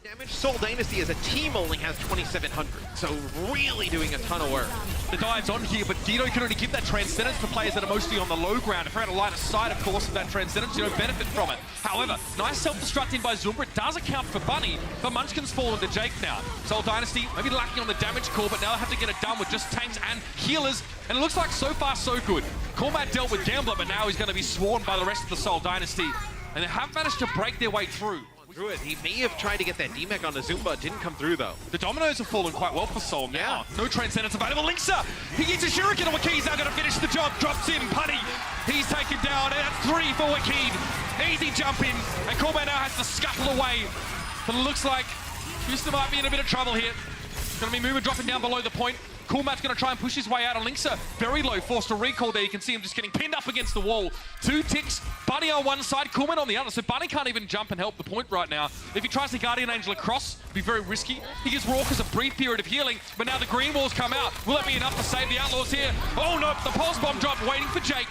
Damage. Seoul Dynasty as a team only has 2,700, so really doing a ton of work. The dive's on here, but Guido can only give that transcendence to players that are mostly on the low ground. If you're at a line of sight, of course, of that transcendence, you don't benefit from it. However, nice self-destructing by Zumba. It does account for Bunny, but Munchkin's fallen to Jake now. Seoul Dynasty maybe lacking on the damage core, but now they have to get it done with just tanks and healers. And it looks like so far so good. Cormat dealt with Gambler, but now he's going to be swarmed by the rest of the Seoul Dynasty. And they have managed to break their way through. He may have tried to get that DMAC on the Zumba, it didn't come through though. The dominoes have fallen quite well for Seoul now. Yeah. No transcendence available. Linksa, he gets a shuriken on Wakid's now going to finish the job. Drops in, Putty, he's taken down, and that's 3 for Wakid. Easy jump in, and Cormat now has to scuttle away. But it looks like Houston might be in a bit of trouble here. Going to be moving, dropping down below the point. Coolmat's going to try and push his way out on Linksa. Very low, forced to recall there. You can see him just getting pinned up against the wall. 2 ticks, Bunny on one side, Coolmat on the other. So Bunny can't even jump and help the point right now. If he tries to Guardian Angel across, it'd be very risky. He gives Raucus a brief period of healing, but now the green walls come out. Will it be enough to save the Outlaws here? Oh no, the pulse bomb drop waiting for Jake.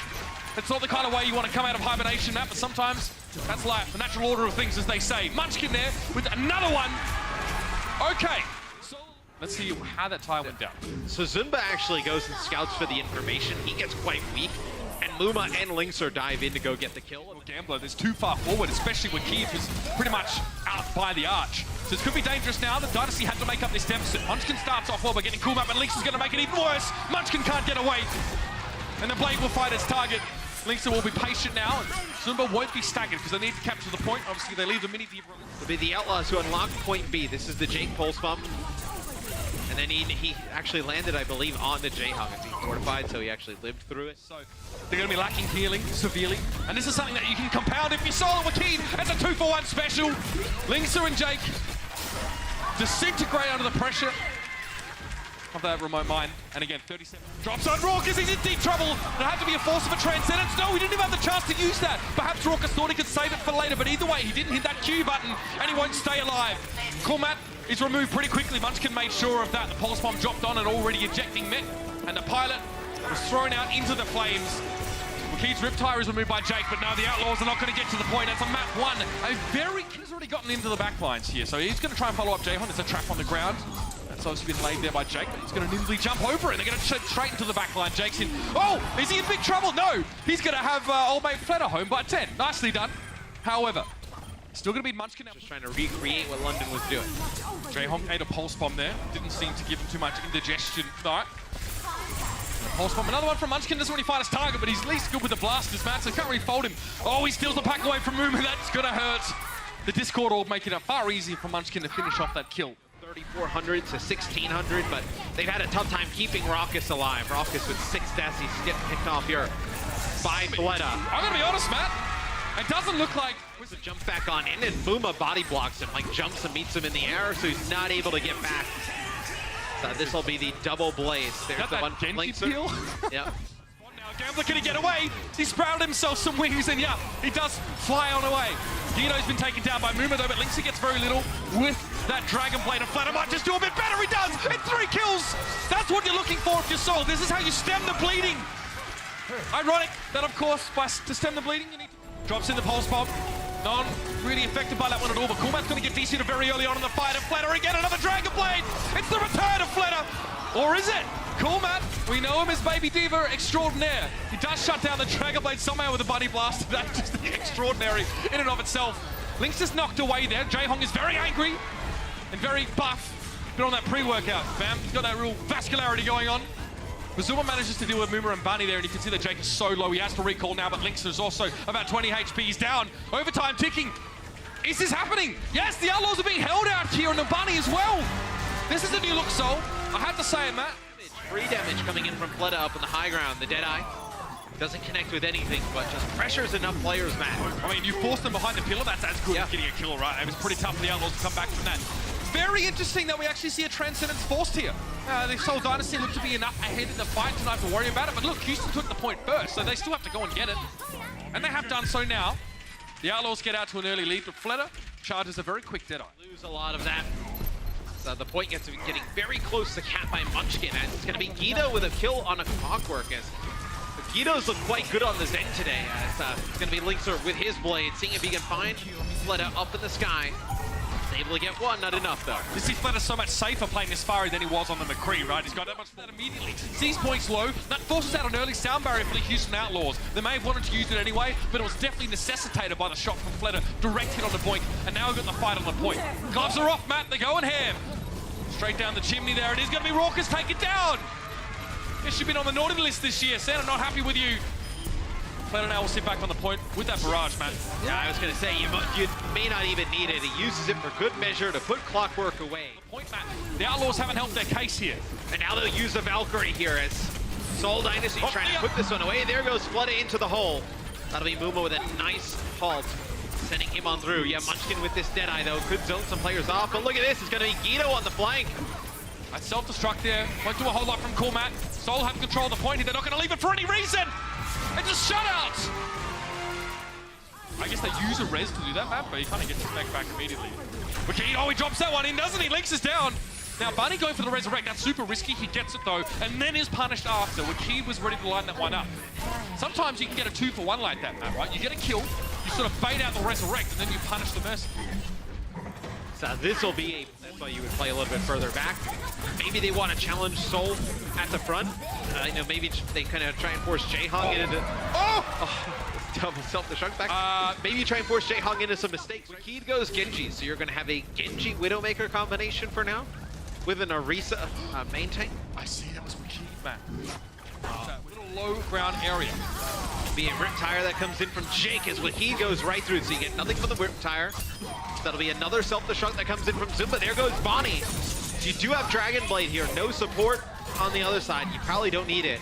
It's not the kind of way you want to come out of hibernation, Matt, but sometimes that's life, the natural order of things, as they say. Munchkin there with another one. Okay. Let's see how that tire went down. So Zumba actually goes and scouts for the information. He gets quite weak, and Muma and Linkser dive in to go get the kill. Well, Gambler is too far forward, especially with Keith, who's pretty much out by the arch. So this could be dangerous now. The Dynasty had to make up this deficit. Munchkin starts off well by getting Coolmat, but Linkser's going to make it even worse. Munchkin can't get away, and the Blade will find its target. Linkser will be patient now, and Zumba won't be staggered because they need to capture the point. Obviously, they leave the mini deep. It'll be the Outlaws who unlock point B. This is the Jake pulse bomb. And then he actually landed, I believe, on the JjoNak as he fortified, so he actually lived through it. So they're going to be lacking healing severely. And this is something that you can compound if you solo Wakid. It's a 2-for-1 special. Linkser and Jake disintegrate under the pressure of that remote mine. And again, 37. Drops on Raucus, he's in deep trouble. There had to be a force of a transcendence. No, he didn't even have the chance to use that. Perhaps Raucus thought he could save it for later, but either way, he didn't hit that Q button, and he won't stay alive. Cormat is removed pretty quickly. Munchkin made sure of that. The pulse bomb dropped on and already ejecting Met, and the pilot was thrown out into the flames. Wakid's Riptire is removed by Jake, but now the Outlaws are not going to get to the point. That's a map 1. He's already gotten into the back lines here, so he's going to try and follow up JjoNak. There's a trap on the ground. That's obviously been laid there by Jake, but he's going to nimbly jump over it. They're going to straight into the back line. Jake's in. Oh, is he in big trouble? No, he's going to have old mate Fleta home by 10. Nicely done. However, still going to be Munchkin now. Just trying to recreate what London was doing. JjoNak ate a pulse bomb there. Didn't seem to give him too much indigestion. All right. Pulse bomb. Another one from Munchkin. Doesn't really find his target, but he's at least good with the blasters, man, so can't really fold him. Oh, he steals the pack away from Moon, and that's going to hurt. The Discord Orb making it far easier for Munchkin to finish off that kill. 3,400 to 1,600, but they've had a tough time keeping Raucus alive. Raucus with 6 deaths. He's getting picked off here by Fleta. I'm going to be honest, Matt. It doesn't look like... The jump back on in, and Muma body blocks him, like jumps and meets him in the air, so he's not able to get back. So this will be the double blaze. There's the one from Linkser. Yep. Now Gambler, can he get away? He sprouted himself some wings, and yeah, he does fly on away. Guido's been taken down by Muma though, but Linkser gets very little with that Dragon Blade, and Fleta might just do a bit better. He does! And 3 kills! That's what you're looking for if you're Seoul. This is how you stem the bleeding. Ironic that, of course, to stem the bleeding, you need to... Drops in the pulse bomb. Not really affected by that one at all, but Coolmat's going to get DC very early on in the fight, and Fleta again, another Dragon Blade! It's the return of Fleta! Or is it? Coolmat, we know him as Baby Diva extraordinaire. He does shut down the Dragon Blade somehow with a Bunny Blast. That's just extraordinary in and of itself. Link's just knocked away there. JjoNak is very angry and very buff. Been on that pre-workout, fam. He's got that real vascularity going on. Zuma manages to deal with Muma and Bunny there, and you can see that Jake is so low. He has to recall now, but Linkser is also about 20 HP. He's down. Overtime ticking. Is this happening? Yes, the Outlaws are being held out here, and the Bunny as well. This is a new look, Seoul. I have to say it, Matt. Free damage coming in from Fleta up in the high ground. The Deadeye doesn't connect with anything, but just pressures enough players, Matt. I mean, you forced them behind the pillar. That's as good as getting a kill, right? It was pretty tough for the Outlaws to come back from that. Very interesting that we actually see a Transcendence forced here. The Seoul Dynasty look to be enough ahead in the fight to not have to worry about it, but look, Houston took the point first, so they still have to go and get it. And they have done so now. The Outlaws get out to an early lead, but Fleta charges a very quick Deadeye. Lose a lot of that. So the point gets to be getting very close to cap by Munchkin, and it's going to be Guido with a kill on a Clockwork. As Guido's look quite good on the Zen today. It's going to be Linkser with his blade, seeing if he can find Fleta up in the sky. able to get one, not enough though. You see Fletter's so much safer playing this far than he was on the McCree, right? He's got that much of that immediately. Sees points low. That forces out an early sound barrier for the Houston Outlaws. They may have wanted to use it anyway, but it was definitely necessitated by the shot from Fletter. Direct hit on the point, and now we've got the fight on the point. Gloves are off, Matt. They're going ham. Straight down the chimney there. It is going to be Raucous. Take it down. Guess you've been on the naughty list this year. Santa not happy with you. Fletter now will sit back on the point with that barrage, man. Yeah, I was going to say, you may not even need it. He uses it for good measure to put Clockwork away. The point, Matt. The Outlaws haven't helped their case here. And now they'll use the Valkyrie here as Seoul Dynasty trying to put this one away. There goes Flutter into the hole. That'll be Mumu with a nice halt, sending him on through. Yeah, Munchkin with this Deadeye, though, could zone some players off. But look at this, it's going to be Guido on the flank. That self-destruct there. Won't do a whole lot from Cool Matt. Seoul have control of the point here. They're not going to leave it for any reason. It's a shutout. I guess they use a res to do that, Matt, but he kind of gets his neck back immediately. Oh, he drops that one in, doesn't he? Lynx is down. Now, Bunny going for the resurrect. That's super risky. He gets it, though, and then is punished after. Wakid was ready to line that one up. Sometimes you can get a 2-for-1 like that, Matt, right? You get a kill, you sort of bait out the resurrect, and then you punish the Mercy. So this will be that's why you would play a little bit further back. Maybe they want to challenge Seoul at the front. You know, maybe they kind of try and force JjoNak into... double self-destruct back. Maybe you try and force JjoNak into some mistakes. Wakid goes Genji, so you're going to have a Genji Widowmaker combination for now, with an Orisa main tank. I see, that was Wakid, man. That little low ground area. Be a Riptire that comes in from Jake as Wakid goes right through, so you get nothing from the Riptire. That'll be another self-destruct that comes in from Zumba. There goes Bonnie. So you do have Dragon Blade here, no support on the other side. You probably don't need it.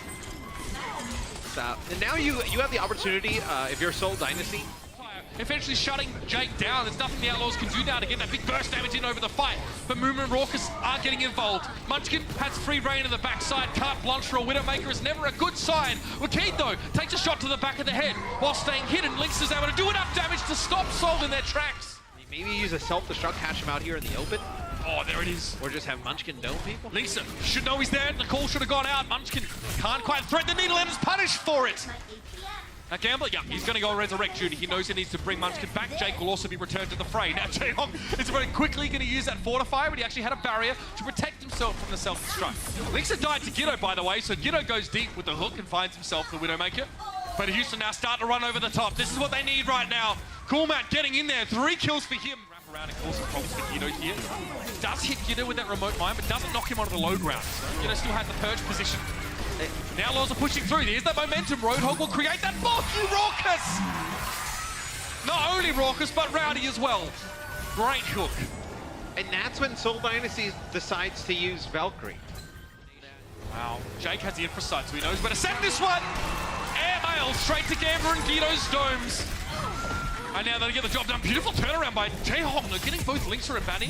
And now you have the opportunity, if you're Seoul Dynasty, eventually shutting Jake down. There's nothing the Outlaws can do now to get that big burst damage in over the fight. But Mumu and Raucous are getting involved. Munchkin has free reign in the backside. Carte blanche for a Widowmaker is never a good sign. Wakid, though, takes a shot to the back of the head while staying hidden. Lynx is able to do enough damage to stop Seoul in their tracks. Maybe use a self-destruct, catch him out here in the open. Oh, there it is. Or just have Munchkin dome people. Lisa should know he's there. The call should have gone out. Munchkin can't quite thread the needle and is punished for it. Now Gambler, yeah, he's going to go resurrect duty. He knows he needs to bring Munchkin back. Jake will also be returned to the fray. Now JjoNak is very quickly going to use that fortifier, but he actually had a barrier to protect himself from the self-destruct. Lisa died to Guido, by the way, so Guido goes deep with the hook and finds himself the Widowmaker. But Houston now start to run over the top. This is what they need right now. Cool Matt getting in there. 3 kills for him. Wrap around and cause some problems for Guido here. Does hit Guido with that remote mine, but doesn't knock him onto the low ground. Guido still has the perch position. Now Outlaws are pushing through. There's that momentum. Roadhog will create that. Fuck you, Raucous! Not only Raucous, but Rowdy as well. Great hook. And that's when Seoul Dynasty decides to use Valkyrie. Wow. Jake has the infra sight, so he knows where to send this one. Airmail straight to Gambler and Guido's domes. And now they'll get the job done. Beautiful turnaround by JjoNak. They're getting both Linkser and Banny.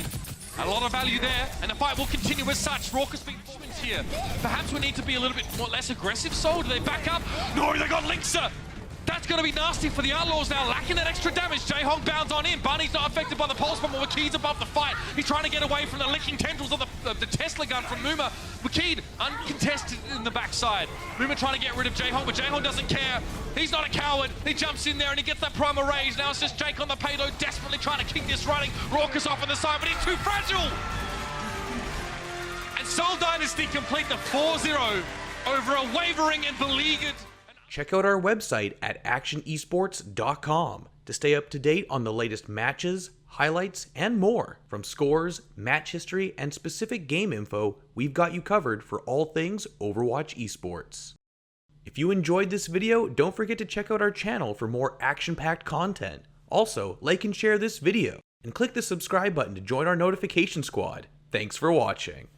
A lot of value there, and the fight will continue as such. Raucous being swings here. Perhaps we need to be a little bit less aggressive, Seoul. Do they back up? No, they got Linkser. That's going to be nasty for the Outlaws now, lacking that extra damage. JjoNak bounds on in. Bunny's not affected by the pulse bomb. Wakid's above the fight. He's trying to get away from the licking tendrils of the Tesla gun from Muma. Wakid uncontested in the backside. Muma trying to get rid of JjoNak, but JjoNak doesn't care. He's not a coward. He jumps in there and he gets that primer raised. Now it's just Jake on the payload, desperately trying to keep this running. Raucous off on the side, but he's too fragile. And Seoul Dynasty complete the 4-0 over a wavering and beleaguered. Check out our website at actionesports.com to stay up to date on the latest matches, highlights, and more. From scores, match history, and specific game info, we've got you covered for all things Overwatch esports. If you enjoyed this video, don't forget to check out our channel for more action-packed content. Also, like and share this video, and click the subscribe button to join our notification squad. Thanks for watching.